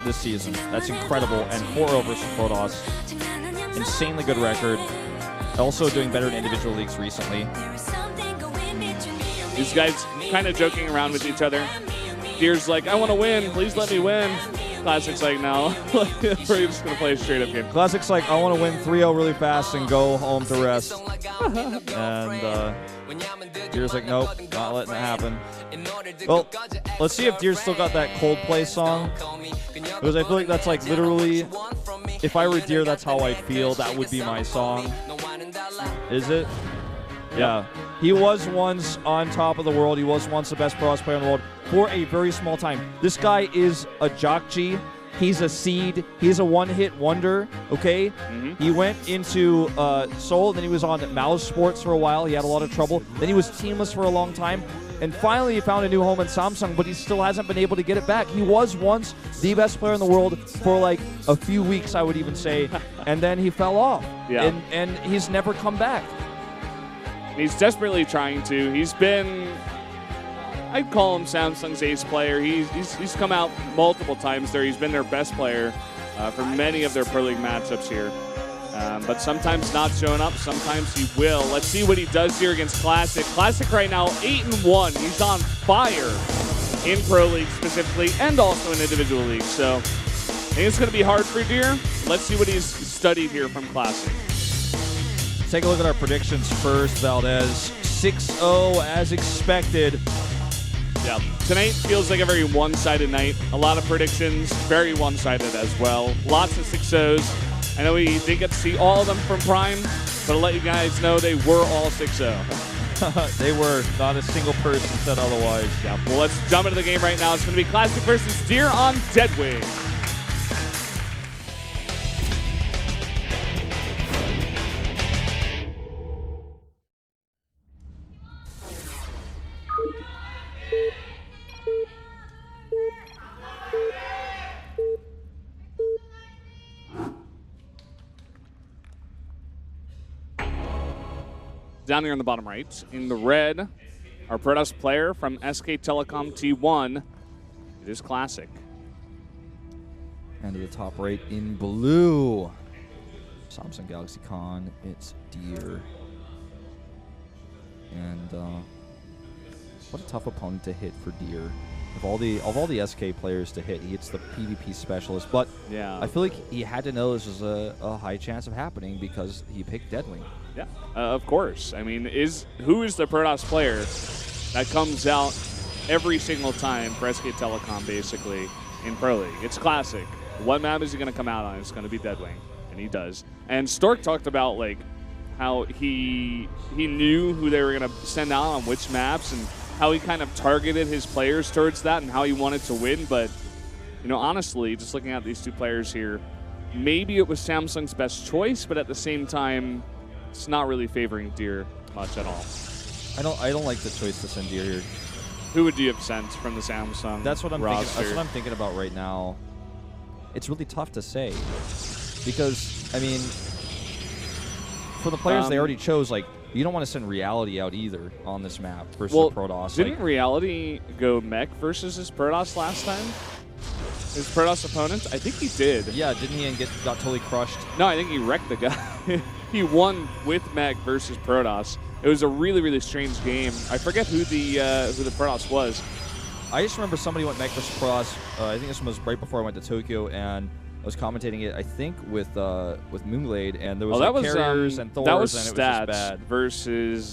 this season. That's incredible. And 4-0 versus Protoss. Insanely good record. Also doing better in individual leagues recently. These guys kind of joking around with each other. Deer's like, I want to win. Please let me win. Classic's like, no. We're just going to play a straight-up game. Classic's like, I want to win 3-0 really fast and go home to rest. And Deer's like, nope, not letting it happen. Well, let's see if Deer's still got that Coldplay song. Because I feel like that's like literally, if I were Deer, that's how I'd feel. That would be my song. Is it? Yeah. He was once on top of the world. He was once the best Protoss player in the world for a very small time. This guy is a Jock G. He's a seed. He's a one-hit wonder, okay? He went into Seoul, then he was on Mouse Sports for a while. He had a lot of trouble. Then he was teamless for a long time. And finally he found a new home in Samsung, but he still hasn't been able to get it back. He was once the best player in the world for like a few weeks, I would even say. And then he fell off. Yeah. And he's never come back. He's desperately trying to. He's been, I'd call him Samsung's ace player. He's come out multiple times there. He's been their best player for many of their Pro League matchups here. But sometimes not showing up, sometimes he will. Let's see what he does here against Classic. Classic right now, 8-1. He's on fire in Pro League specifically and also in individual leagues. So I think it's going to be hard for Deer. Let's see what he's studied here from Classic. Take a look at our predictions first, Valdez. 6-0 as expected. Yeah, tonight feels like a very one-sided night. A lot of predictions, very one-sided as well. Lots of 6-0s. I know we didn't get to see all of them from Prime, but I'll let you guys know they were all 6-0. They were. Not a single person said otherwise. Yeah, well, let's jump into the game right now. It's going to be Classic versus Deer on Deadwing. Down here on the bottom right, in the red, our Protoss player from SK Telecom T1. It is Classic. And to the top right in blue, Samsung Galaxy Con, it's Deer. And what a tough opponent to hit for Deer. Of all the SK players to hit, he hits the PvP specialist. But yeah, I feel like he had to know this was a high chance of happening because he picked Deadwing. Yeah, of course. I mean, who is the Protoss player that comes out every single time for SK Telecom, basically, in Pro League? It's Classic. What map is he going to come out on? It's going to be Deadwing, and he does. And Stork talked about like how he knew who they were going to send out on which maps and how he kind of targeted his players towards that and how he wanted to win. But, you know, honestly, just looking at these two players here, maybe it was Samsung's best choice, but at the same time, it's not really favoring Deer much at all. I don't like the choice to send Deer here. Who would you have sent from the Samsung That's what I'm roster? thinking. That's what I'm thinking about right now. It's really tough to say because I mean, for the players they already chose, like you don't want to send Reality out either on this map versus Protoss. Didn't Reality go mech versus his Protoss last time? His Protoss opponent? I think he did. Yeah, didn't he? And got totally crushed. No, I think he wrecked the guy. He won with mech versus Protoss. It was a really, really strange game. I forget who the Protoss was. I just remember somebody went mech versus Protoss. I think this was right before I went to Tokyo, and I was commentating it. I think with Moonglade, and there was carriers and Thors, that was and it was Stats just bad. versus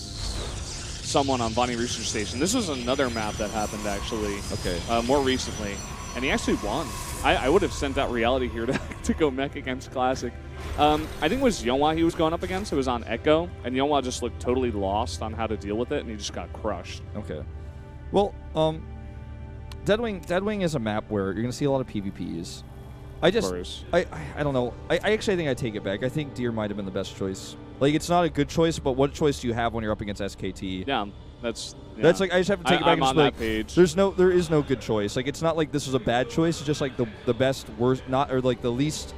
someone on Bonnie Rooster Station. This was another map that happened actually. Okay. More recently, and he actually won. I would have sent out Reality here to go mech against Classic. I think it was Yonhwa he was going up against. It was on Echo, and Yonhwa just looked totally lost on how to deal with it, and he just got crushed. Okay. Well, Deadwing is a map where you're going to see a lot of PvPs. I don't know. I actually think I take it back. I think Deer might have been the best choice. Like, it's not a good choice, but what choice do you have when you're up against SKT? Yeah, that's like I just have to take it back I'm and on that page. There is no good choice. Like, it's not like this was a bad choice. It's just like the best, worst, not or like the least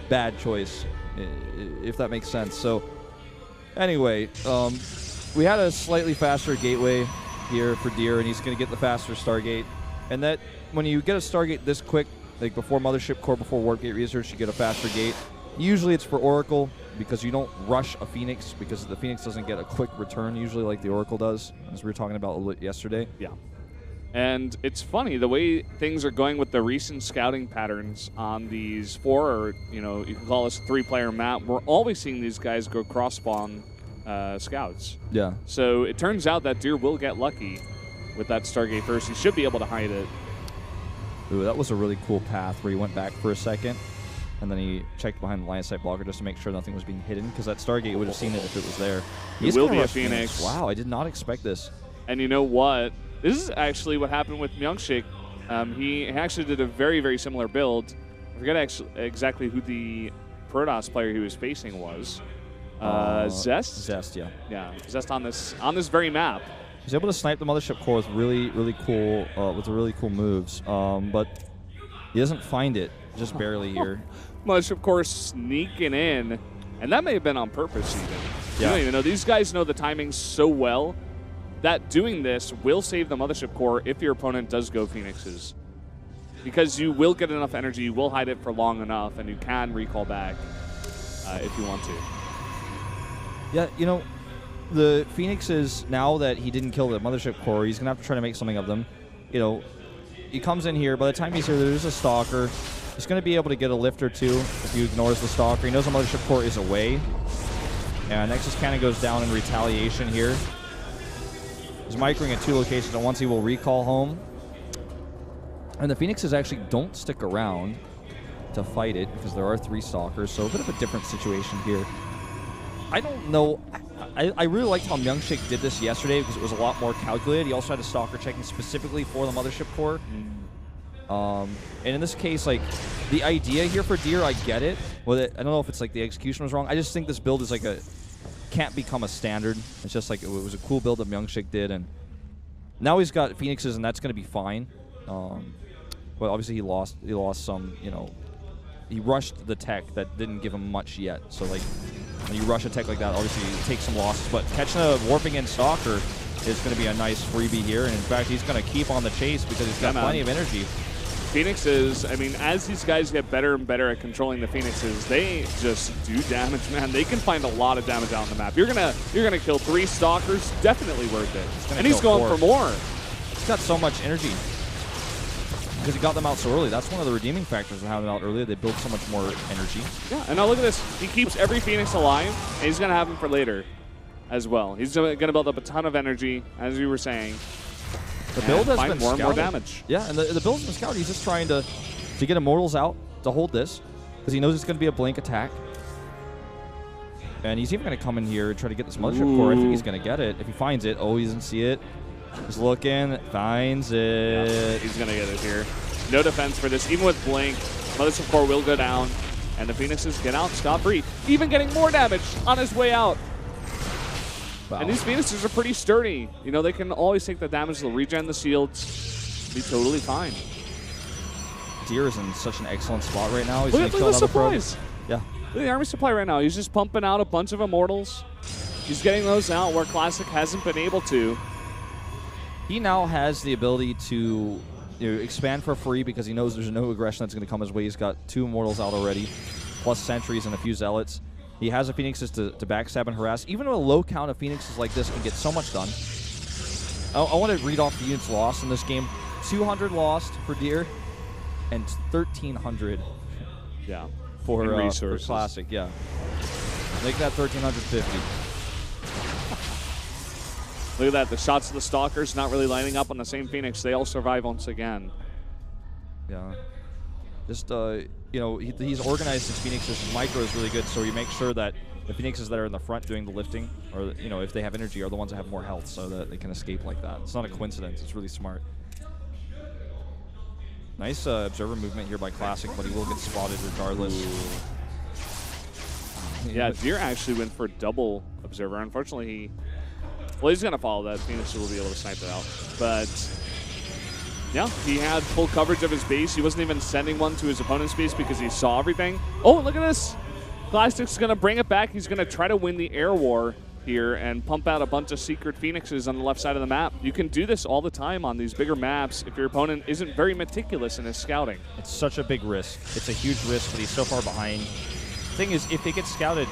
bad choice, if that makes sense. So, anyway, we had a slightly faster gateway here for Deer, and he's going to get the faster Stargate. And that when you get a Stargate this quick, like before Mothership Core, before Warp Gate Research, you get a faster gate. Usually it's for Oracle because you don't rush a Phoenix because the Phoenix doesn't get a quick return usually like the Oracle does, as we were talking about a little bit yesterday. Yeah. And it's funny, the way things are going with the recent scouting patterns on these 4, or, you know, you can call this a 3-player map, we're always seeing these guys go cross-spawn scouts. Yeah. So it turns out that Deer will get lucky with that Stargate first. He should be able to hide it. Ooh, that was a really cool path where he went back for a second, and then he checked behind the line of sight blocker just to make sure nothing was being hidden, because that Stargate would have seen it if it was there. It will be a Phoenix. Wow, I did not expect this. And you know what? This is actually what happened with Myungshik. He actually did a very, very similar build. I forget exactly who the Protoss player he was facing was. Zest? Zest, yeah. Yeah, Zest on this very map. He's able to snipe the Mothership Core with really cool moves, but he doesn't find it, just barely here. Mothership Core sneaking in, and that may have been on purpose even. Yeah. You don't even know. These guys know the timing so well that doing this will save the Mothership Core if your opponent does go Phoenixes. Because you will get enough energy, you will hide it for long enough, and you can recall back if you want to. Yeah, you know, the Phoenixes, now that he didn't kill the Mothership Core, he's going to have to try to make something of them. You know, he comes in here. By the time he's here, there's a Stalker. He's going to be able to get a lift or two if he ignores the Stalker. He knows the Mothership Core is away. And Nexus Cannon goes down in retaliation here. He's microing at 2 locations, and once he will recall home. And the Phoenixes actually don't stick around to fight it because there are 3 Stalkers, so a bit of a different situation here. I don't know. I really liked how Myungshik did this yesterday because it was a lot more calculated. He also had a Stalker checking specifically for the Mothership Core. And in this case, like, the idea here for Deer, I get it. Well, I don't know if it's like the execution was wrong. I just think this build is like can't become a standard. It's just like it was a cool build that Myungshik did, and now he's got Phoenixes, and that's going to be fine. But obviously he lost some, you know, he rushed the tech that didn't give him much yet. So like when you rush a tech like that, obviously you take some losses. But catching a warping in Stalker is going to be a nice freebie here, and in fact he's going to keep on the chase because he's got plenty of energy. Phoenixes, I mean, as these guys get better and better at controlling the Phoenixes, they just do damage, man. They can find a lot of damage out on the map. You're gonna kill 3 Stalkers, definitely worth it. And he's going for more. He's got so much energy because he got them out so early. That's one of the redeeming factors of having them out early. They build so much more energy. Yeah, and now look at this. He keeps every Phoenix alive, and he's gonna have them for later as well. He's gonna build up a ton of energy, as you were saying. The build has been more scouted. And more damage. Yeah, and the build's been scouted. He's just trying to get Immortals out to hold this because he knows it's going to be a blink attack. And he's even going to come in here and try to get this Mothership Core. I think he's going to get it. If he finds it, he doesn't see it. He's looking, finds it. Yeah, he's going to get it here. No defense for this. Even with blink, Mothership Core will go down, and the Phoenixes get out scot-free. Even getting more damage on his way out. Wow. And these Phoenixes are pretty sturdy. You know, they can always take the damage. They'll regen the shields. Be totally fine. Deer is in such an excellent spot right now. He's look at the supplies. Yeah. Look at the army supply right now. He's just pumping out a bunch of Immortals. He's getting those out where Classic hasn't been able to. He now has the ability to expand for free because he knows there's no aggression that's going to come his way. He's got 2 Immortals out already, plus Sentries and a few Zealots. He has the Phoenixes to backstab and harass. Even a low count of Phoenixes like this can get so much done. I want to read off the units lost in this game. 200 lost for Deer, and 1,300 for Classic. Yeah, make that 1,350. Look at that. The shots of the Stalkers not really lining up on the same Phoenix. They all survive once again. Yeah. Just, you know, he's organized his Phoenixes. His micro is really good, so he makes sure that the Phoenixes that are in the front doing the lifting, or, you know, if they have energy, are the ones that have more health so that they can escape like that. It's not a coincidence. It's really smart. Nice observer movement here by Classic, but he will get spotted regardless. Yeah, Deer actually went for double observer. Unfortunately, he's going to follow that. Phoenix will be able to snipe it out. But yeah, he had full coverage of his base. He wasn't even sending one to his opponent's base because he saw everything. Oh, look at this. Classic's going to bring it back. He's going to try to win the air war. here and pump out a bunch of secret Phoenixes on the left side of the map. You can do this all the time on these bigger maps if your opponent isn't very meticulous in his scouting. It's such a big risk. It's a huge risk, but he's so far behind. The thing is, if it gets scouted,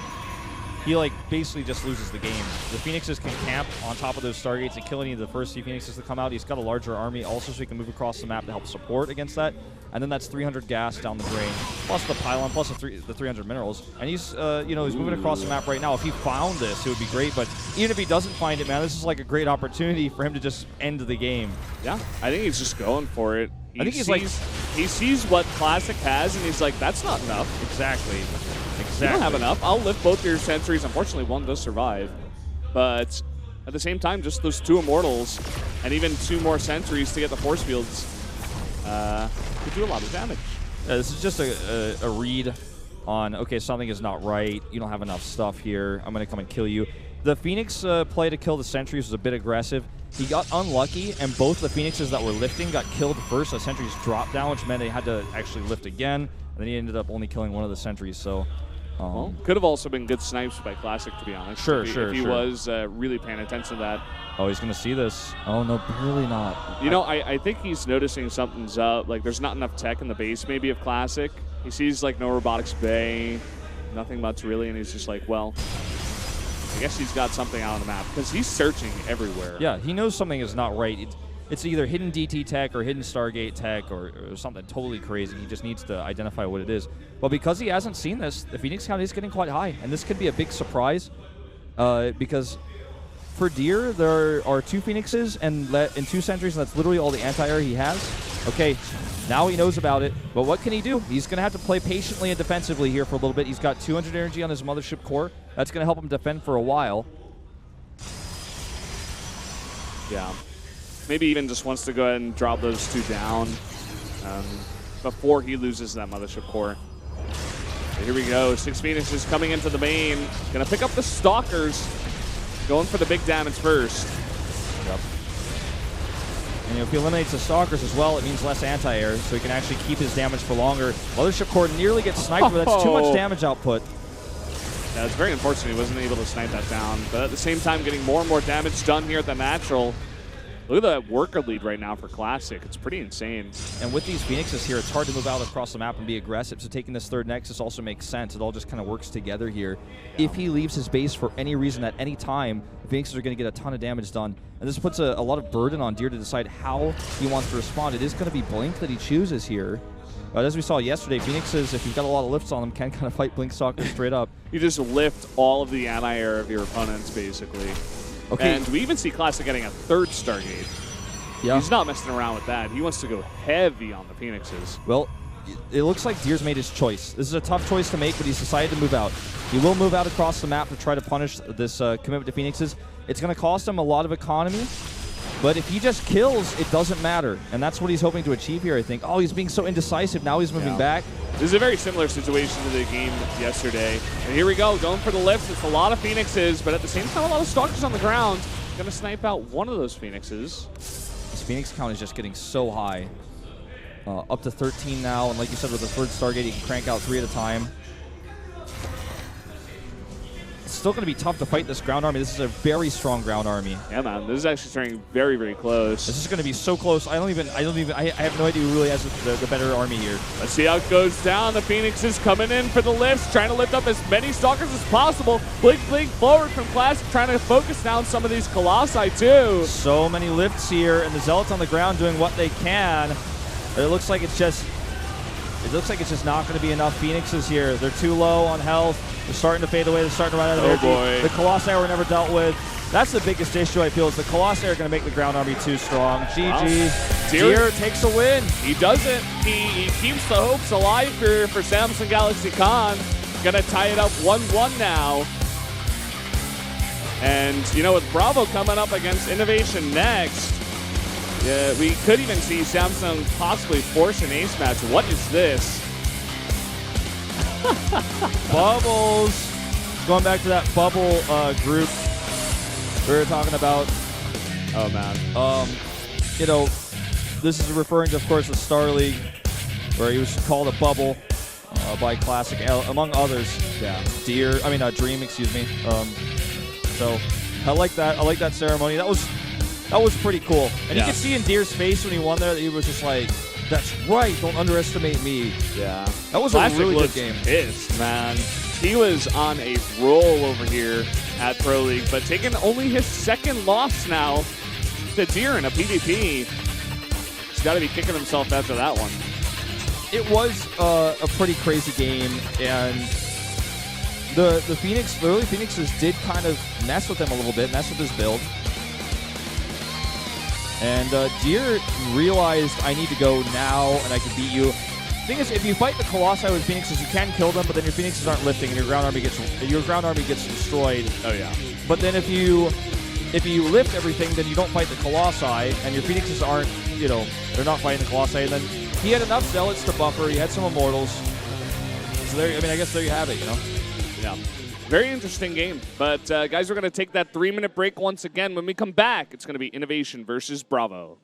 he like basically just loses the game. The Phoenixes can camp on top of those Stargates and kill any of the first few Phoenixes that come out. He's got a larger army also, so he can move across the map to help support against that. And then that's 300 gas down the drain, plus the pylon, plus the 300 minerals. And he's, you know, he's moving across the map right now. If he found this, it would be great. But even if he doesn't find it, man, this is like a great opportunity for him to just end the game. Yeah, I think he's just going for it. I think he's like, he sees what Classic has, and he's like, that's not enough. Exactly. You don't have enough. I'll lift both your sentries. Unfortunately, one does survive. But at the same time, just those 2 immortals and even 2 more sentries to get the force fields could do a lot of damage. This is just a read on, okay, something is not right. You don't have enough stuff here. I'm going to come and kill you. The Phoenix play to kill the sentries was a bit aggressive. He got unlucky, and both the Phoenixes that were lifting got killed first. The sentries dropped down, which meant they had to actually lift again. And then he ended up only killing one of the sentries, so... well, could have also been good snipes by Classic, to be honest. If he was really paying attention to that. Oh, he's going to see this. Oh, no, barely not. You know, I think he's noticing something's up. Like, there's not enough tech in the base, maybe, of Classic. He sees, like, no robotics bay, nothing much really, and he's just like, well, I guess he's got something out on the map, because he's searching everywhere. Yeah, he knows something is not right. It's either hidden DT tech or hidden Stargate tech or something totally crazy. He just needs to identify what it is. But because he hasn't seen this, the Phoenix count is getting quite high. And this could be a big surprise because for Deer, there are 2 Phoenixes and 2 sentries, and that's literally all the anti-air he has. Okay, now he knows about it. But what can he do? He's going to have to play patiently and defensively here for a little bit. He's got 200 energy on his mothership core. That's going to help him defend for a while. Yeah. Maybe even just wants to go ahead and drop those 2 down before he loses that mothership core. So here we go. 6 Phoenixes coming into the main. Gonna pick up the Stalkers. Going for the big damage first. Yep. And if he eliminates the Stalkers as well, it means less anti-air, so he can actually keep his damage for longer. Mothership core nearly gets sniped, but that's too much damage output. Yeah, it's very unfortunate he wasn't able to snipe that down. But at the same time, getting more and more damage done here at the natural. Look at that worker lead right now for Classic. It's pretty insane. And with these Phoenixes here, it's hard to move out across the map and be aggressive, so taking this 3rd Nexus also makes sense. It all just kind of works together here. Yeah. If he leaves his base for any reason at any time, the Phoenixes are going to get a ton of damage done. And this puts a lot of burden on Deer to decide how he wants to respond. It is going to be Blink that he chooses here. But as we saw yesterday, Phoenixes, if you've got a lot of lifts on them, can kind of fight Blink Stalkers straight up. You just lift all of the anti-air of your opponents, basically. Okay. And we even see Classic getting a 3rd Stargate. Yeah. He's not messing around with that. He wants to go heavy on the Phoenixes. Well, it looks like Deer's made his choice. This is a tough choice to make, but he's decided to move out. He will move out across the map to try to punish this commitment to Phoenixes. It's going to cost him a lot of economy, but if he just kills, it doesn't matter. And that's what he's hoping to achieve here, I think. Oh, he's being so indecisive. Now he's moving back. This is a very similar situation to the game yesterday. And here we go, going for the lifts. It's a lot of Phoenixes, but at the same time, a lot of Stalkers on the ground. Going to snipe out one of those Phoenixes. This Phoenix count is just getting so high. Up to 13 now, and like you said, with the 3rd Stargate, you can crank out 3 at a time. It's still going to be tough to fight this ground army. This is a very strong ground army. Yeah, man. This is actually turning very, very close. This is going to be so close. I have no idea who really has the better army here. Let's see how it goes down. The Phoenix is coming in for the lifts, trying to lift up as many Stalkers as possible. Blink forward from Classic, trying to focus down some of these Colossi, too. So many lifts here, and the Zealots on the ground doing what they can. It looks like it's just not going to be enough Phoenixes here. They're too low on health. They're starting to fade away. They're starting to run out of energy. Boy. The Colossi were never dealt with. That's the biggest issue, I feel, is the Colossi are going to make the ground army too strong. GG. Deer takes a win. He doesn't. He keeps the hopes alive for Samsung Galaxy Con. Going to tie it up 1-1 now. And, you know, with Bravo coming up against Innovation next, yeah, we could even see Samsung possibly force an ace match. What is this? Bubbles. Going back to that bubble group we were talking about. Oh, man. You know, this is referring to, of course, the Star League, where he was called a bubble by Classic, among others. Yeah. Dream, excuse me. So I like that. I like that ceremony. That was pretty cool. And you could see in Deer's face when he won there that he was just like, "That's right. Don't underestimate me." Yeah. That was Classic a really good looks game. Pissed, man. He was on a roll over here at Pro League, but taking only his second loss now to Deer in a PvP. He's got to be kicking himself after that one. It was a pretty crazy game, and the early Phoenixes did kind of mess with him a little bit, mess with his build. And Deer realized, I need to go now, and I can beat you. The thing is, if you fight the Colossi with Phoenixes, you can kill them, but then your Phoenixes aren't lifting, and your ground army gets destroyed. Oh yeah. But then if you lift everything, then you don't fight the Colossi, and your Phoenixes aren't, they're not fighting the Colossi. And then he had enough Zealots to buffer. He had some Immortals. So I guess there you have it. Yeah. Very interesting game. But guys, we're going to take that 3-minute break once again. When we come back, it's going to be Innovation versus Bravo.